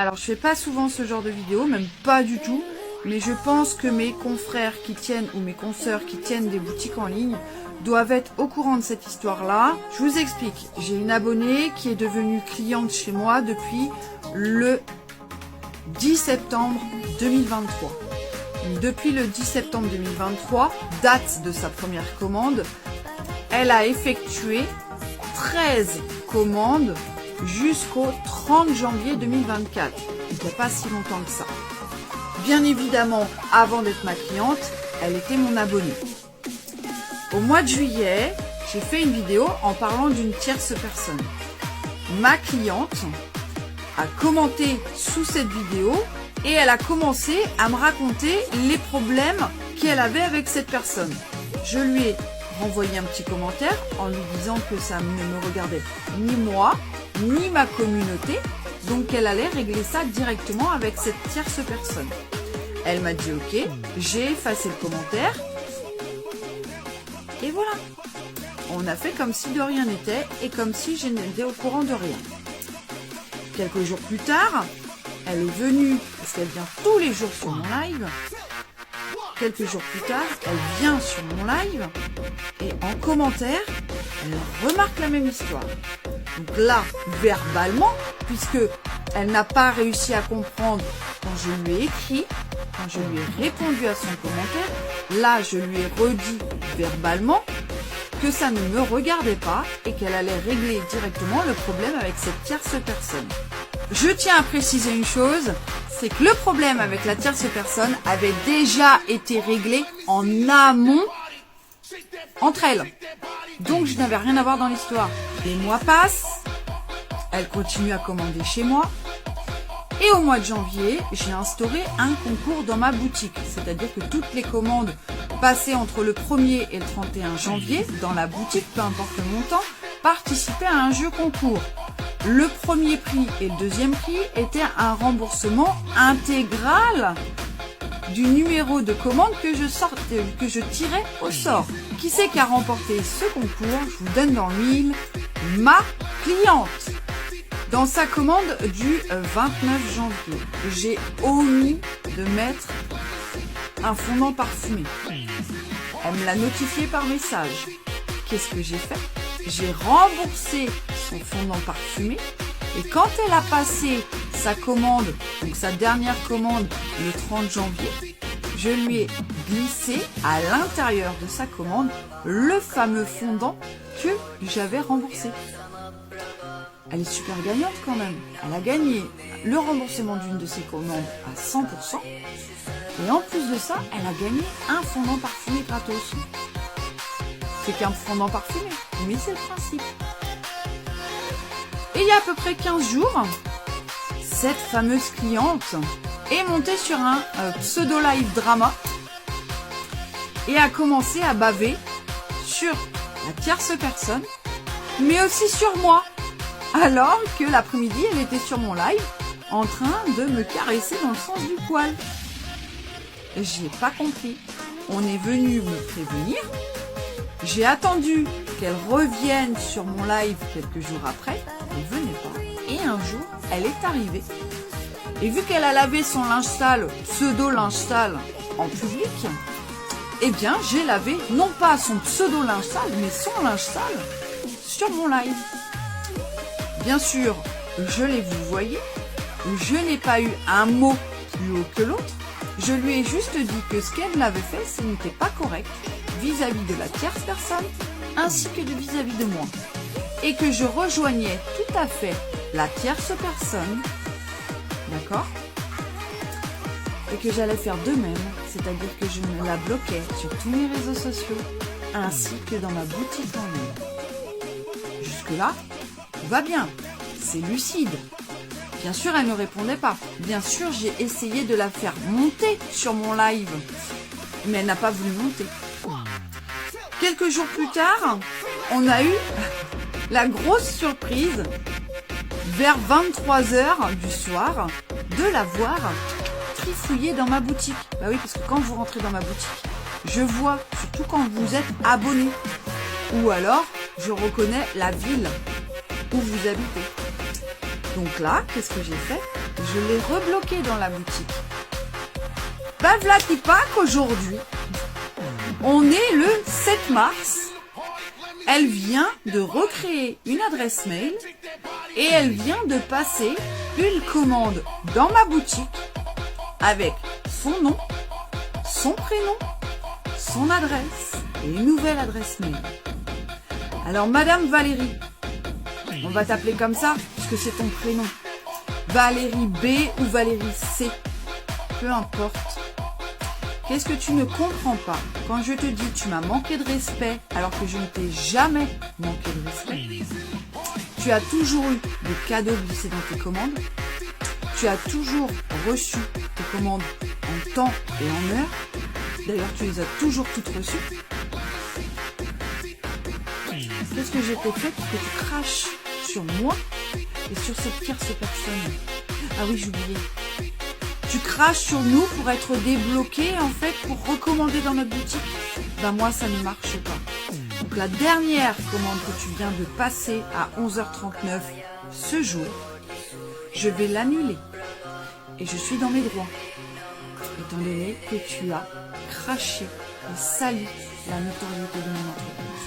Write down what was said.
Alors, je fais pas souvent ce genre de vidéo, même pas du tout. Mais je pense que mes confrères qui tiennent, ou mes consoeurs qui tiennent des boutiques en ligne, doivent être au courant de cette histoire-là. Je vous explique. J'ai une abonnée qui est devenue cliente chez moi depuis le 10 septembre 2023. Depuis le 10 septembre 2023, date de sa première commande, elle a effectué 13 commandes jusqu'au 30 janvier 2024. Il n'y a pas si longtemps que ça. Bien évidemment, avant d'être ma cliente, elle était mon abonnée. Au mois de juillet, j'ai fait une vidéo en parlant d'une tierce personne. Ma cliente a commenté sous cette vidéo et elle a commencé à me raconter les problèmes qu'elle avait avec cette personne. Je lui ai renvoyé un petit commentaire en lui disant que ça ne me regardait ni moi, ni ma communauté, donc qu'elle allait régler ça directement avec cette tierce personne. Elle m'a dit ok, j'ai effacé le commentaire, et voilà. On a fait comme si de rien n'était, et comme si je n'étais au courant de rien. Quelques jours plus tard, elle est venue, parce qu'elle vient tous les jours sur mon live, quelques jours plus tard, elle vient sur mon live, et en commentaire, elle remarque la même histoire. Donc là, verbalement, puisque elle n'a pas réussi à comprendre quand je lui ai écrit, quand je lui ai répondu à son commentaire, là je lui ai redit verbalement que ça ne me regardait pas et qu'elle allait régler directement le problème avec cette tierce personne. Je tiens à préciser une chose, c'est que le problème avec la tierce personne avait déjà été réglé en amont entre elles. Donc je n'avais rien à voir dans l'histoire. Les mois passent, elle continue à commander chez moi. Et au mois de janvier, j'ai instauré un concours dans ma boutique. C'est-à-dire que toutes les commandes passées entre le 1er et le 31 janvier, dans la boutique, peu importe le montant, participaient à un jeu concours. Le premier prix et le deuxième prix étaient un remboursement intégral du numéro de commande que je tirais au sort. Qui c'est qui a remporté ce concours? Je vous donne dans le mille, ma cliente. Dans sa commande du 29 janvier, j'ai omis de mettre un fondant parfumé. Elle me l'a notifié par message. Qu'est-ce que j'ai fait? J'ai remboursé son fondant parfumé et quand elle a passé sa commande, donc sa dernière commande le 30 janvier, je lui ai glissé à l'intérieur de sa commande le fameux fondant que j'avais remboursé. Elle est super gagnante quand même. Elle a gagné le remboursement d'une de ses commandes à 100%. Et en plus de ça, elle a gagné un fondant parfumé gratos. C'est qu'un fondant parfumé, mais c'est le principe. Et il y a à peu près 15 jours, cette fameuse cliente est montée sur un pseudo-live drama et a commencé à baver sur la tierce personne, mais aussi sur moi. Alors que l'après-midi, elle était sur mon live en train de me caresser dans le sens du poil. J'ai pas compris. On est venu me prévenir. J'ai attendu qu'elle revienne sur mon live quelques jours après. Elle venait pas. Et un jour, elle est arrivée. Et vu qu'elle a lavé son linge sale, pseudo-linge sale, en public, eh bien, j'ai lavé non pas son pseudo-linge sale, mais son linge sale sur mon live. Bien sûr, je l'ai vouvoyé, je n'ai pas eu un mot plus haut que l'autre, je lui ai juste dit que ce qu'elle m'avait fait, ce n'était pas correct vis-à-vis de la tierce personne, ainsi que vis-à-vis de moi. Et que je rejoignais tout à fait la tierce personne, d'accord? Et que j'allais faire de même, c'est-à-dire que je me la bloquais sur tous mes réseaux sociaux, ainsi que dans ma boutique en ligne. Jusque-là, va bien, c'est lucide. Bien sûr, elle ne répondait pas. Bien sûr, j'ai essayé de la faire monter sur mon live, mais elle n'a pas voulu monter. Quelques jours plus tard, on a eu la grosse surprise, vers 23h du soir, de la voir trifouiller dans ma boutique. Bah oui, parce que quand vous rentrez dans ma boutique, je vois, surtout quand vous êtes abonné, ou alors je reconnais la ville où vous habitez. Donc là, qu'est-ce que j'ai fait? Je l'ai rebloquée dans la boutique. Ben v'là qui pas qu'aujourd'hui, on est le 7 mars. Elle vient de recréer une adresse mail et elle vient de passer une commande dans ma boutique avec son nom, son prénom, son adresse et une nouvelle adresse mail. Alors Madame Valérie, on va t'appeler comme ça puisque c'est ton prénom. Valérie B ou Valérie C, peu importe. Qu'est-ce que tu ne comprends pas quand je te dis tu m'as manqué de respect alors que je ne t'ai jamais manqué de respect? Tu as toujours eu des cadeaux glissés dans tes commandes. Tu as toujours reçu tes commandes en temps et en heure. D'ailleurs, tu les as toujours toutes reçues. Qu'est-ce que j'ai fait pour que tu craches sur moi et sur cette tierce personne? Ah oui, j'oubliais. Tu craches sur nous pour être débloqué, en fait, pour recommander dans notre boutique. Ben moi, ça ne marche pas. Donc la dernière commande que tu viens de passer à 11h39 ce jour, je vais l'annuler. Et je suis dans mes droits. Étant donné que tu as craché et sali la notoriété de mon entreprise.